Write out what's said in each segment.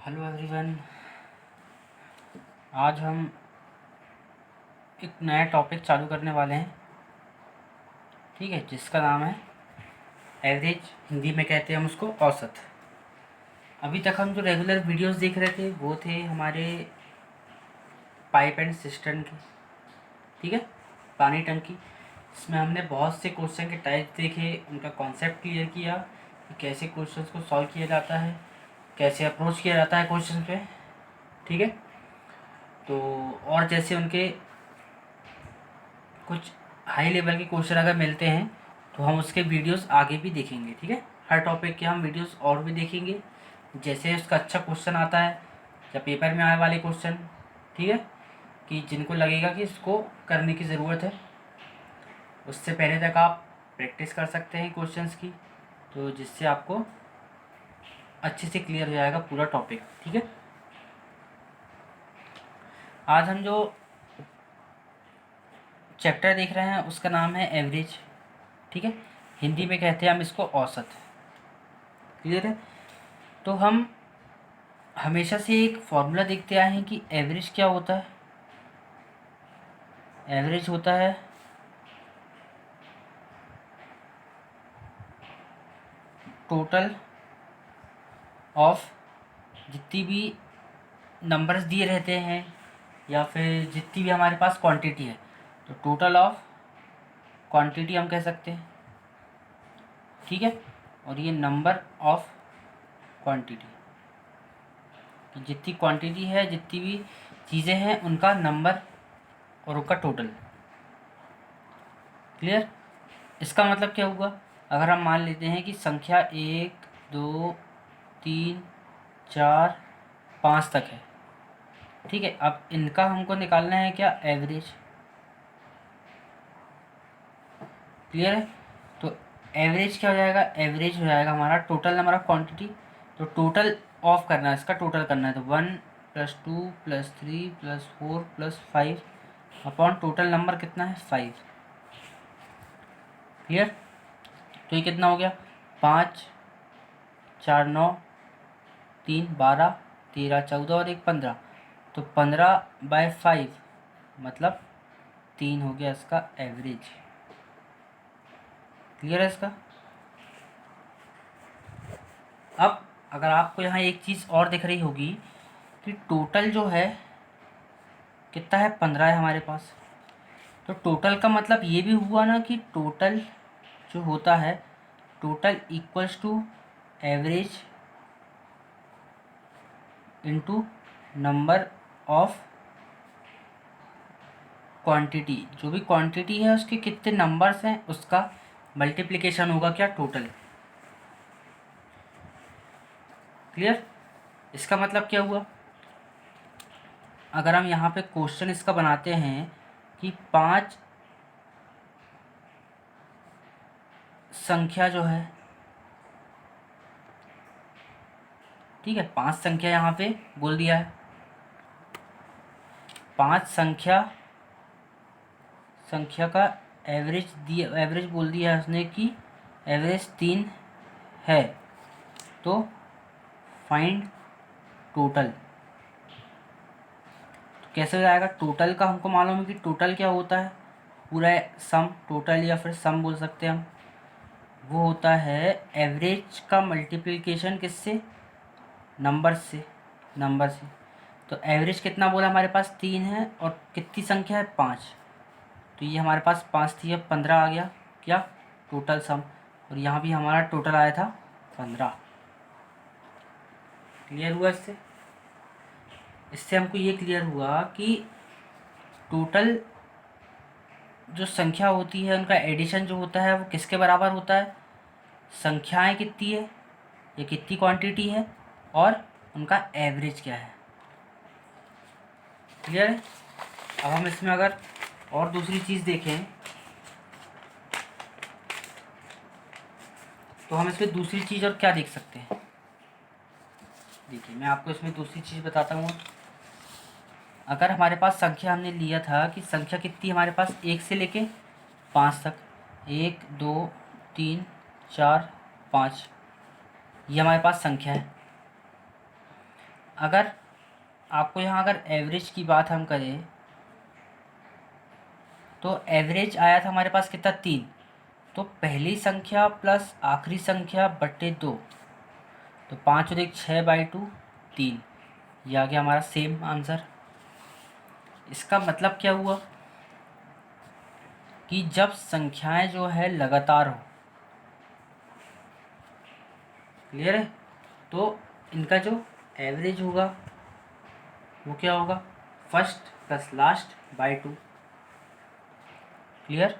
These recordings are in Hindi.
Hello everyone. आज हम एक नया टॉपिक चालू करने वाले हैं, ठीक है, जिसका नाम है एवरेज। हिंदी में कहते हैं हम उसको औसत। अभी तक हम जो रेगुलर वीडियोस देख रहे थे वो थे हमारे पाइप एंड सिस्टम के, ठीक है, पानी टंकी। इसमें हमने बहुत से क्वेश्चन के टाइप देखे, उनका कॉन्सेप्ट क्लियर किया कि कैसे क्वेश्चंस को सॉल्व किया जाता है, कैसे अप्रोच किया जाता है क्वेश्चन पे, ठीक है। तो और जैसे उनके कुछ हाई लेवल के क्वेश्चन अगर मिलते हैं तो हम उसके वीडियोस आगे भी देखेंगे, ठीक है। हर टॉपिक के हम वीडियोस और भी देखेंगे, जैसे उसका अच्छा क्वेश्चन आता है या पेपर में आने वाले क्वेश्चन, ठीक है, कि जिनको लगेगा कि इसको करने की ज़रूरत है, उससे पहले तक आप प्रैक्टिस कर सकते हैं क्वेश्चंस की, तो जिससे आपको अच्छे से क्लियर हो जाएगा पूरा टॉपिक, ठीक है। आज हम जो चैप्टर देख रहे हैं उसका नाम है एवरेज, ठीक है। हिंदी में कहते हैं हम इसको औसत। क्लियर है। तो हम हमेशा से एक फॉर्मूला देखते आए हैं कि एवरेज क्या होता है। एवरेज होता है टोटल ऑफ जितनी भी नंबर्स दिए रहते हैं या फिर जितनी भी हमारे पास क्वांटिटी है, तो टोटल ऑफ क्वांटिटी हम कह सकते हैं, ठीक है। और ये नंबर ऑफ क्वांटिटी, तो जितनी क्वांटिटी है, जितनी भी चीज़ें हैं, उनका नंबर और उनका टोटल। क्लियर। इसका मतलब क्या हुआ, अगर हम मान लेते हैं कि संख्या 1 2 3 4 5 तक है, ठीक है। अब इनका हमको निकालना है क्या, एवरेज। क्लियर है। तो एवरेज क्या हो जाएगा, एवरेज हो जाएगा हमारा टोटल नंबर ऑफ क्वांटिटी। तो टोटल ऑफ करना है, इसका टोटल करना है, तो 1 + 2 + 3 + 4 + 5 अपॉन टोटल नंबर कितना है, 5। क्लियर। तो ये कितना हो गया, 5 4 9 3 12 13 14 और 1 15, तो 15/5 मतलब 3 हो गया इसका एवरेज। क्लियर है इसका। अब अगर आपको यहाँ एक चीज़ और दिख रही होगी कि टोटल जो है कितना है, 15 है हमारे पास। तो टोटल का मतलब ये भी हुआ ना कि टोटल जो होता है, total equals to average into number of quantity. जो भी क्वांटिटी है उसके कितने नंबर्स हैं उसका मल्टीप्लिकेशन होगा क्या, टोटल। क्लियर। इसका मतलब क्या हुआ, अगर हम यहाँ पे क्वेश्चन इसका बनाते हैं कि 5 संख्या जो है, ठीक है, 5 संख्या यहाँ पे बोल दिया है, 5 संख्या का एवरेज दिया, एवरेज बोल दिया है उसने कि एवरेज 3 है, तो फाइंड टोटल। तो कैसे हो जाएगा, टोटल का हमको मालूम है कि टोटल क्या होता है, पूरा सम, टोटल या फिर सम बोल सकते हैं हम। वो होता है एवरेज का मल्टीप्लिकेशन किससे, नंबर से, नंबर से। तो एवरेज कितना बोला हमारे पास, 3 है, और कितनी संख्या है, 5। तो ये हमारे पास 5 थी, अब 15 आ गया क्या, टोटल सम। और यहाँ भी हमारा टोटल आया था 15। क्लियर हुआ इससे। इससे हमको ये क्लियर हुआ कि टोटल जो संख्या होती है उनका एडिशन जो होता है वो किसके बराबर होता है, संख्याएं कितनी है, ये कितनी क्वांटिटी है, और उनका एवरेज क्या है। क्लियर है। अब हम इसमें अगर और दूसरी चीज़ देखें तो हम इसमें दूसरी चीज़ और क्या देख सकते हैं। देखिए मैं आपको इसमें दूसरी चीज़ बताता हूँ। अगर हमारे पास संख्या हमने लिया था कि संख्या कितनी हमारे पास 1 से लेके 5 तक, 1 2 3 4 5, ये हमारे पास संख्या है। अगर आपको यहाँ अगर एवरेज की बात हम करें तो एवरेज आया था हमारे पास कितना, 3। तो पहली संख्या प्लस आखिरी संख्या बटे 2, तो 5 और 1 6/2 3। ये आ गया हमारा सेम आंसर। इसका मतलब क्या हुआ कि जब संख्याएं जो है लगातार हो, क्लियर है, तो इनका जो एवरेज होगा वो क्या होगा, first plus last by 2। Clear,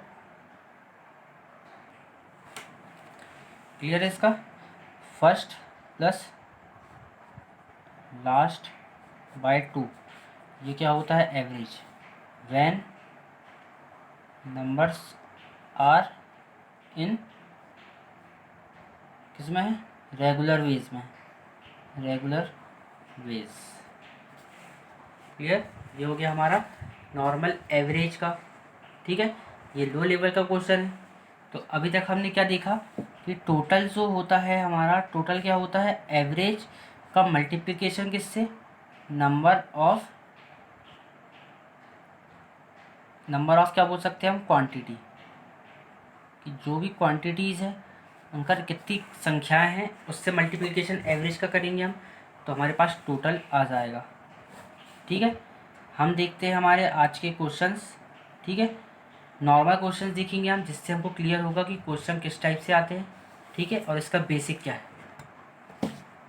clear है इसका, फर्स्ट प्लस लास्ट बाय 2, ये क्या होता है average, when numbers are in किसमें है, रेगुलर वेज में, रेगुलर वेज। क्लियर, ये हो गया हमारा नॉर्मल एवरेज का। ठीक है, ये लो लेवल का क्वेश्चन है। तो अभी तक हमने क्या देखा कि टोटल जो होता है हमारा, टोटल क्या होता है, एवरेज का मल्टीप्लिकेशन किससे, नंबर ऑफ क्या बोल सकते हैं हम, क्वांटिटी, कि जो भी क्वांटिटीज़ है उनका कितनी संख्याएं हैं उससे मल्टीप्लिकेशन एवरेज का करेंगे हम, तो हमारे पास टोटल आ जाएगा। ठीक है, हम देखते हैं हमारे आज के क्वेश्चंस। ठीक है, नॉर्मल क्वेश्चंस देखेंगे हम, जिससे हमको क्लियर होगा कि क्वेश्चन किस टाइप से आते हैं। ठीक है, और इसका बेसिक क्या है।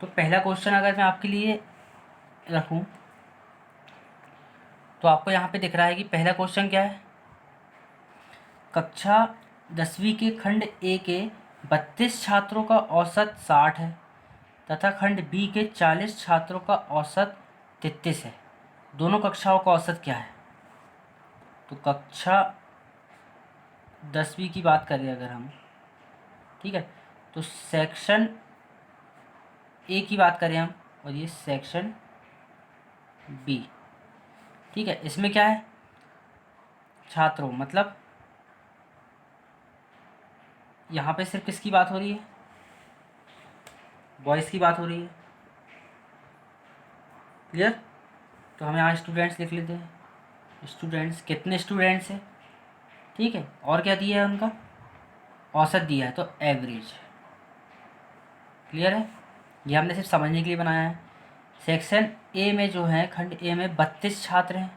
तो पहला क्वेश्चन अगर मैं आपके लिए रखूं तो आपको यहाँ पे दिख रहा है कि पहला क्वेश्चन क्या है, कक्षा 10वीं के खंड ए के 32 छात्रों का औसत 60 है तथा खंड बी के 40 छात्रों का औसत 33 है। दोनों कक्षाओं का औसत क्या है। तो कक्षा 10वीं की बात करें अगर हम, ठीक है, तो सेक्शन ए की बात करें हम, और ये सेक्शन बी। ठीक है, इसमें क्या है, छात्रों मतलब यहाँ पे सिर्फ किसकी बात हो रही है, बॉयज़ की बात हो रही है। क्लियर, तो हम यहाँ स्टूडेंट्स लिख लेते हैं। स्टूडेंट्स, कितने स्टूडेंट्स हैं, ठीक है, और क्या दिया है उनका, औसत दिया है, तो एवरेज। क्लियर है, ये हमने सिर्फ समझने के लिए बनाया है। सेक्शन ए में जो है, खंड ए में 32 छात्र हैं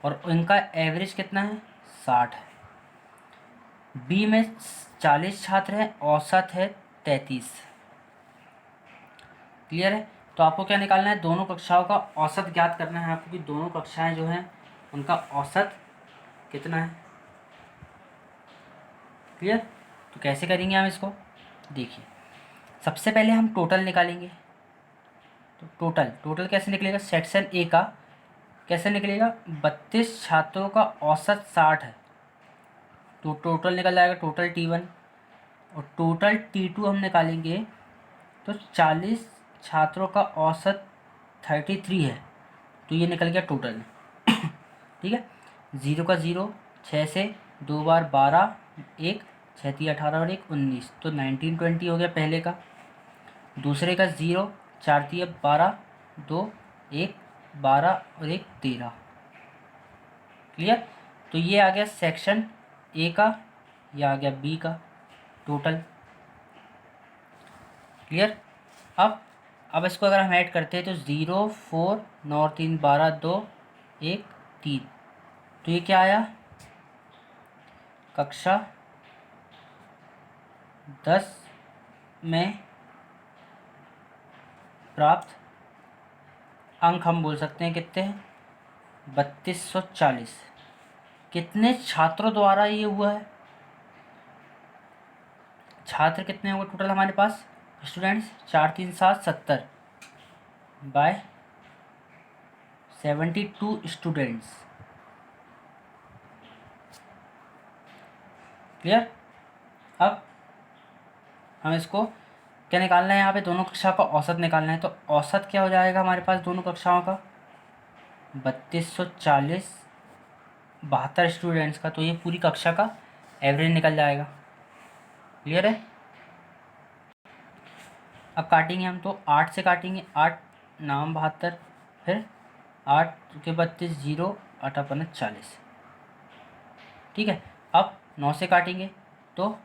और उनका एवरेज कितना है, 60 है। बी में 40 छात्र हैं, औसत है 33। क्लियर है, तो आपको क्या निकालना है, दोनों कक्षाओं का औसत ज्ञात करना है आपको, कि दोनों कक्षाएं जो हैं उनका औसत कितना है। क्लियर, तो कैसे करेंगे हम इसको, देखिए सबसे पहले हम टोटल निकालेंगे। तो टोटल कैसे निकलेगा, सेक्शन ए का कैसे निकलेगा, 32 छात्रों का औसत 60 है, तो टोटल निकल जाएगा टोटल T1, और टोटल T2 हम निकालेंगे तो 40 छात्रों का औसत 33 है, तो ये निकल गया टोटल। ठीक है, 0 का 0, 6 से 2 बार 12, 1 6 3 18 और 1 19, तो 19 20 हो गया पहले का। दूसरे का 0 4 3 12, 2 1 12 और 1 13। क्लियर, तो ये आ गया सेक्शन ए का, ये आ गया बी का टोटल। क्लियर, अब इसको अगर हम ऐड करते हैं तो 0 4 9 और 3 12 2 1 3, तो ये क्या आया, कक्षा 10 में प्राप्त अंक हम बोल सकते हैं कितने हैं, 3240। कितने छात्रों द्वारा ये हुआ है, छात्र कितने होंगे टोटल हमारे पास, स्टूडेंट्स 4 3 7 70 बाय 72 स्टूडेंट्स। क्लियर, अब हम इसको क्या निकालना है, यहाँ पे दोनों कक्षा का औसत निकालना है। तो औसत क्या हो जाएगा हमारे पास दोनों कक्षाओं का, 3240 72 स्टूडेंट्स का, तो ये पूरी कक्षा का एवरेज निकल जाएगा। क्लियर है, अब काटेंगे हम, तो 8 से काटेंगे, 8 नाम 72, फिर 8 के 32, 0, 8 अपन 40। ठीक है, अब 9 से काटेंगे तो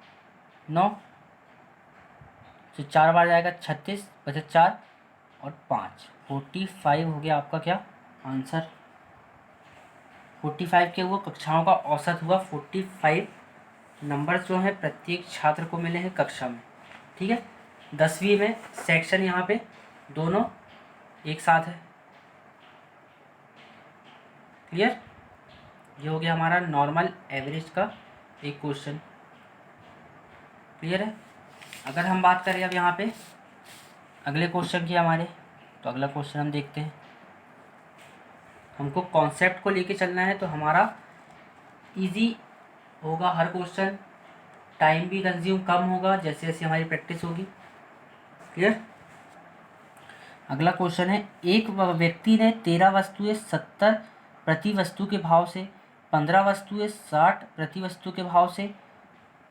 9 से 4 बार जाएगा 36, बचे 4 और 5, 45 हो गया आपका क्या आंसर। 45 के वो कक्षाओं का औसत हुआ 45 नंबर जो है प्रत्येक छात्र को मिले हैं कक्षा में। ठीक है, 10वीं में सेक्शन यहाँ पे दोनों एक साथ है। क्लियर, ये हो गया हमारा नॉर्मल एवरेज का एक क्वेश्चन। क्लियर है। अगर हम बात करें अब यहाँ पे अगले क्वेश्चन की हमारे, तो अगला क्वेश्चन हम देखते हैं। हमको कॉन्सेप्ट को लेके चलना है तो हमारा इजी होगा हर क्वेश्चन, टाइम भी कंज्यूम कम होगा जैसे जैसे हमारी प्रैक्टिस होगी। क्लियर। अगला क्वेश्चन है, एक व्यक्ति ने 13 वस्तुएं 70 प्रति वस्तु के भाव से, 15 वस्तुएं 60 प्रति वस्तु के भाव से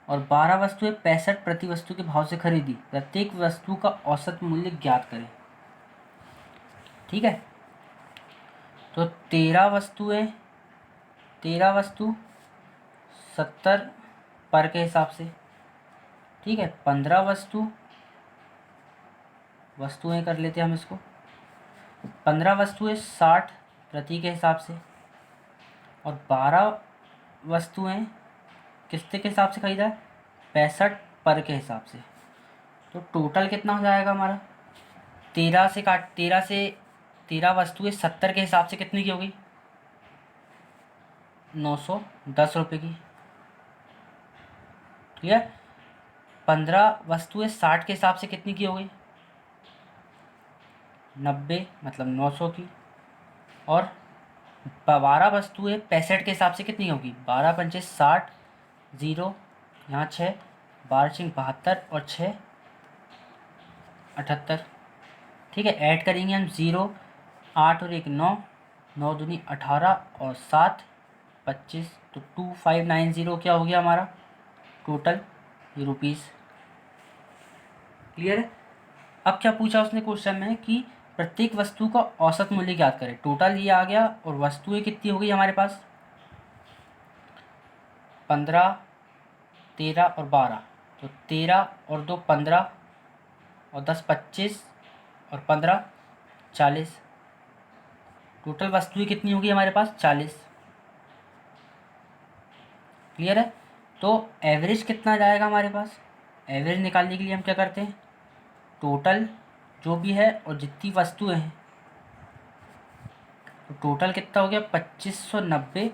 और 12 वस्तुएं 65 प्रति वस्तु के भाव से खरीदी। प्रत्येक वस्तु का औसत मूल्य ज्ञात करें। ठीक है, तो 13 वस्तु 70 पर के हिसाब से। ठीक है, 15 वस्तुएं कर लेते हैं हम इसको, 15 वस्तुएं 60 प्रति के हिसाब से और 12 वस्तुएं किसके हिसाब से खरीदा है, 65 पर के हिसाब से। तो टोटल कितना हो जाएगा हमारा, 13 वस्तुएं 70 के हिसाब से कितने की होगी, 910 रुपये की। क्लियर। 15 वस्तुएं 60 के हिसाब से कितनी की होगी, 90 मतलब 900 की। और 12 वस्तुएं 65 के हिसाब से कितनी होगी, 12 पंचे 60, 0 यहाँ 6, 12 छिंग 72 और 6 78। ठीक है, ऐड करेंगे हम 0, 8 और 1 9, 9 दूनी 18 और 7 25, तो 2590 क्या हो गया हमारा टोटल रुपीज़। क्लियर है। अब क्या पूछा उसने क्वेश्चन में कि प्रत्येक वस्तु का औसत मूल्य ज्ञात करें। टोटल ये आ गया और वस्तुएं कितनी हो गई हमारे पास, 15, 13 और 12, तो 13 और 2 15 और 10 25 और 15 40। टोटल वस्तुएं कितनी होगी हमारे पास, 40। क्लियर है। तो एवरेज कितना जाएगा हमारे पास, एवरेज निकालने के लिए हम क्या करते हैं, टोटल जो भी है और जितनी वस्तुएं हैं, तो टोटल कितना हो गया 2590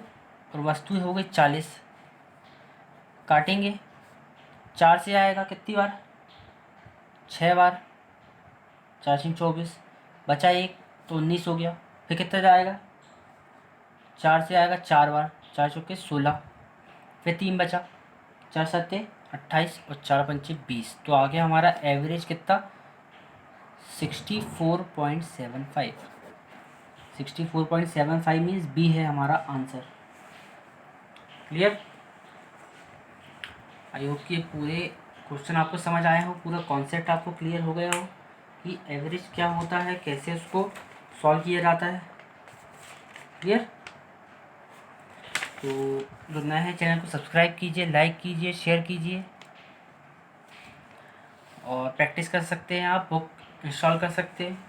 और वस्तुएं हो गई 40। काटेंगे, 4 से आएगा कितनी बार, 6 बार, 4 से 24, बचा 1 तो 19 हो गया। फिर कितना जाएगा, 4 से आएगा 4 बार, 4 चौके 16, फिर 3 बचा, 4 सत्ते 28 और 4 पंचे 20। तो आ गया हमारा एवरेज कितना, 64.75। 64.75 मीन्स बी है हमारा आंसर। क्लियर। आई होप कि पूरे क्वेश्चन आपको समझ आए हो, पूरा कॉन्सेप्ट आपको क्लियर हो गया हो कि एवरेज क्या होता है, कैसे उसको सॉल्व किया जाता है। क्लियर। तो जो नए हैं चैनल को सब्सक्राइब कीजिए, लाइक कीजिए, शेयर कीजिए और प्रैक्टिस कर सकते हैं, आप बुक इंस्टॉल कर सकते हैं।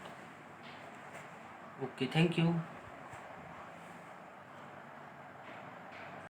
Okay, thank you.